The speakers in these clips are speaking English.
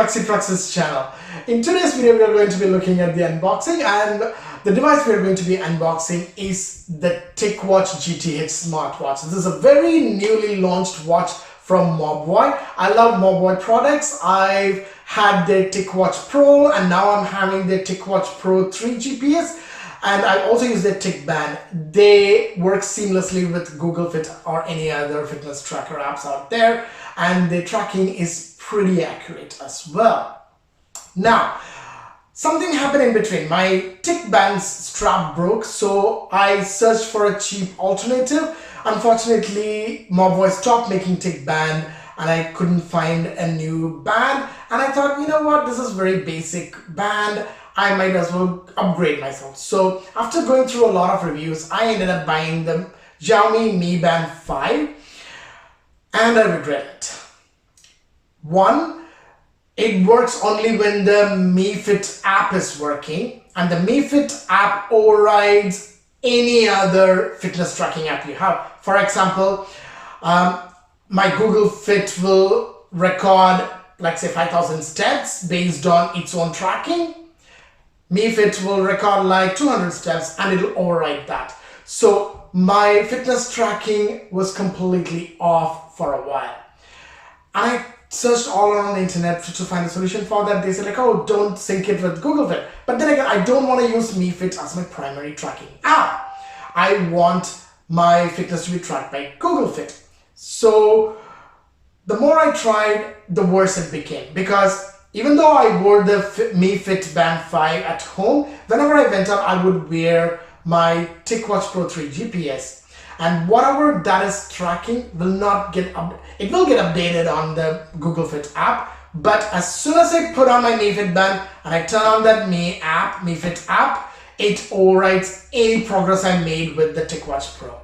TicWatch channel. In today's video, we are going to be looking at the unboxing, and the device we are going to be unboxing is the TicWatch GTH smartwatch. This is a very newly launched watch from Mobvoi. I love Mobvoi products. I've had their TicWatch Pro, and now I'm having their TicWatch Pro 3 GPS. And I also use their TicBand. They work seamlessly with Google Fit or any other fitness tracker apps out there, and their tracking is pretty accurate as well. Now, something happened in between. My TicBand's strap broke, so I searched for a cheap alternative. Unfortunately, Mobvoi stopped making TicBand, and I couldn't find a new band. And I thought, you know what, this is very basic band. I might as well upgrade myself. So after going through a lot of reviews, I ended up buying the Xiaomi Mi Band 5, and I regret it. One, it works only when the Mi Fit app is working, and the Mi Fit app overrides any other fitness tracking app you have. For example, my Google Fit will record, like say 5,000 steps based on its own tracking. Mi Fit will record like 200 steps and it'll override that. So my fitness tracking was completely off for a while. And I searched all around the internet to find a solution for that. They said like, oh, don't sync it with Google Fit. But then again, I don't want to use Mi Fit as my primary tracking app. I want my fitness to be tracked by Google Fit. So the more I tried, the worse it became, because even though I wore the Mi Fitband 5 at home, whenever I went out, I would wear my TicWatch Pro 3 GPS. And whatever that is tracking will not get it will get updated on the Google Fit app. But as soon as I put on my Mi Fitband and I turn on that Mi Fit app, it overrides any progress I made with the TicWatch Pro.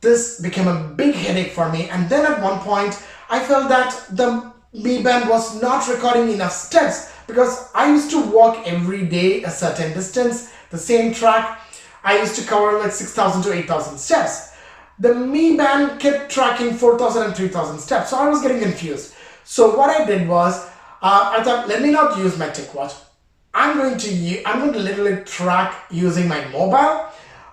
This became a big headache for me. And then at one point, I felt that the Mi Band was not recording enough steps, because I used to walk every day a certain distance, the same track. I used to cover like 6,000 to 8,000 steps. The Mi Band kept tracking 4,000 and 3,000 steps, so I was getting confused. So what I did was, I thought, let me not use my TicWatch. I'm going to literally track using my mobile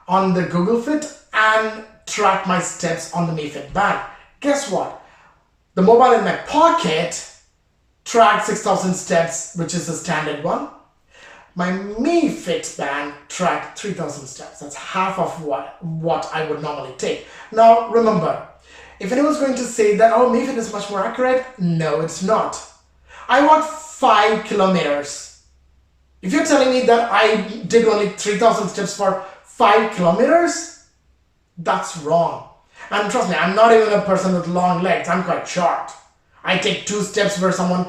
on the Google Fit and track my steps on the Mi Fitband. Guess what? The mobile in my pocket tracked 6,000 steps, which is the standard one. My Mi Fitband tracked 3,000 steps. That's half of what I would normally take. Now, remember, if anyone's going to say that, oh, Mi Fit is much more accurate, no, it's not. I walked 5 kilometers. If you're telling me that I did only 3,000 steps for 5 kilometers, that's wrong. And trust me, I'm not even a person with long legs. I'm quite short. I take 2 steps where someone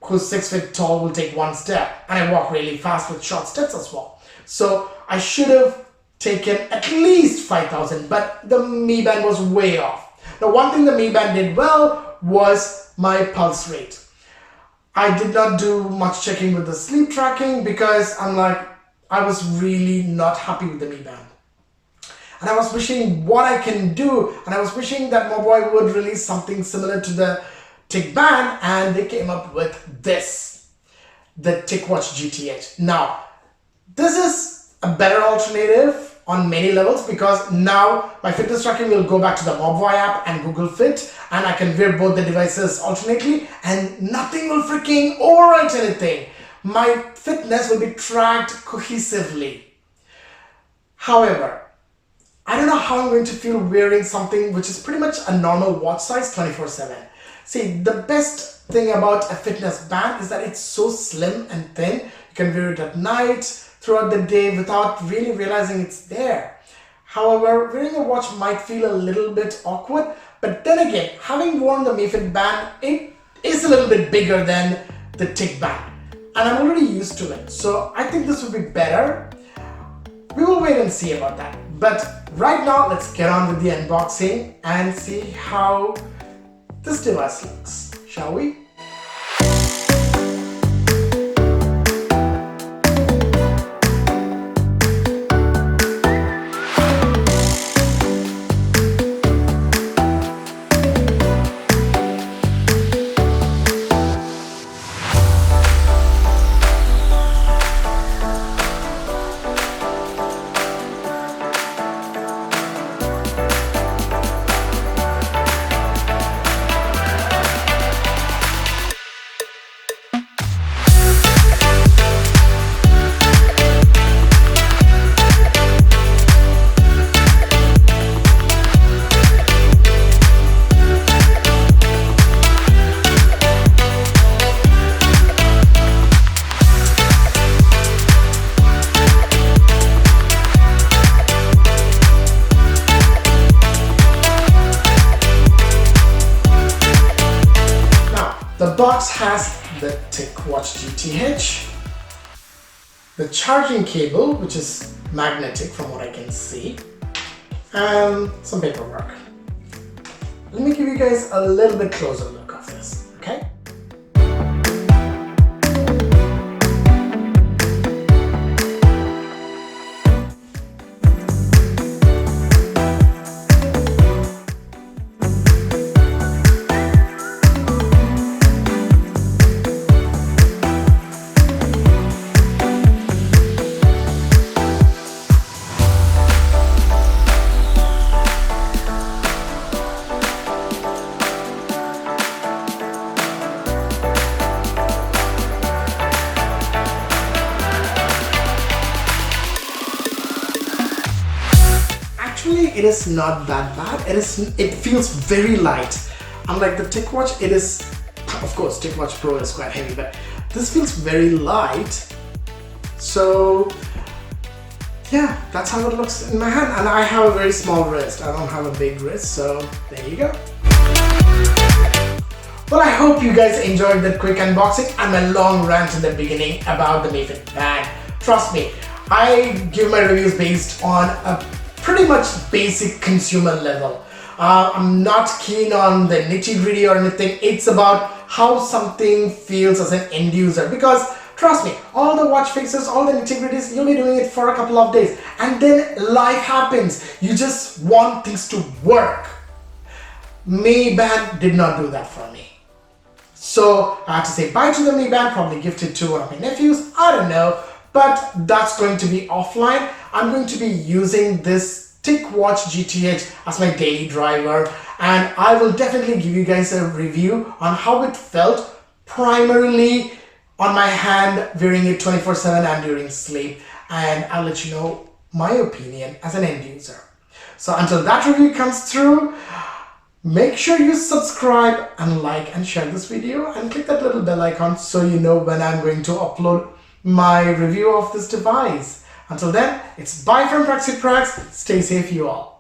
who's 6 feet tall will take 1 step. And I walk really fast with short steps as well. So I should have taken at least 5,000, but the Mi Band was way off. Now, one thing the Mi Band did well was my pulse rate. I did not do much checking with the sleep tracking, because I was really not happy with the Mi Band. And I was wishing what I can do, and I was wishing that Mobvoi would release something similar to the TicBand, and they came up with this, the TicWatch GTH. Now, this is a better alternative on many levels, because now my fitness tracking will go back to the Mobvoi app and Google Fit, and I can wear both the devices alternately, and nothing will freaking overwrite anything. My fitness will be tracked cohesively. However, I don't know how I'm going to feel wearing something which is pretty much a normal watch size 24/7. See, the best thing about a fitness band is that it's so slim and thin. You can wear it at night, throughout the day, without really realizing it's there. However, wearing a watch might feel a little bit awkward, but then again, having worn the Mi Fit band, it is a little bit bigger than the TicBand, and I'm already used to it. So I think this would be better. We will wait and see about that. But right now, let's get on with the unboxing and see how this device looks, shall we? box has the TicWatch GTH, the charging cable, which is magnetic from what I can see, and some paperwork. Let me give you guys a little bit closer look of this, okay? Actually, it is not that bad. It feels very light. Unlike the TicWatch, it is, of course, TicWatch Pro is quite heavy, but this feels very light. So yeah, that's how it looks in my hand. And I have a very small wrist. I don't have a big wrist, so there you go. Well, I hope you guys enjoyed that quick unboxing and my long rant in the beginning about the Mi Fitband. Trust me, I give my reviews based on a pretty much basic consumer level. I'm not keen on the nitty-gritty or anything. It's about how something feels as an end user, because trust me, all the watch fixes, all the nitty-gritties, you'll be doing it for a couple of days and then life happens. You just want things to work. Mi Band did not do that for me. So I have to say bye to the Mi Band, probably gift it to one of my nephews, I don't know, but that's going to be offline. I'm going to be using this TicWatch GTH as my daily driver, and I will definitely give you guys a review on how it felt, primarily on my hand, wearing it 24/7 and during sleep, and I'll let you know my opinion as an end user. So until that review comes through, make sure you subscribe and like and share this video and click that little bell icon so you know when I'm going to upload my review of this device. Until then, it's bye from Praxi Prax. Stay safe, you all.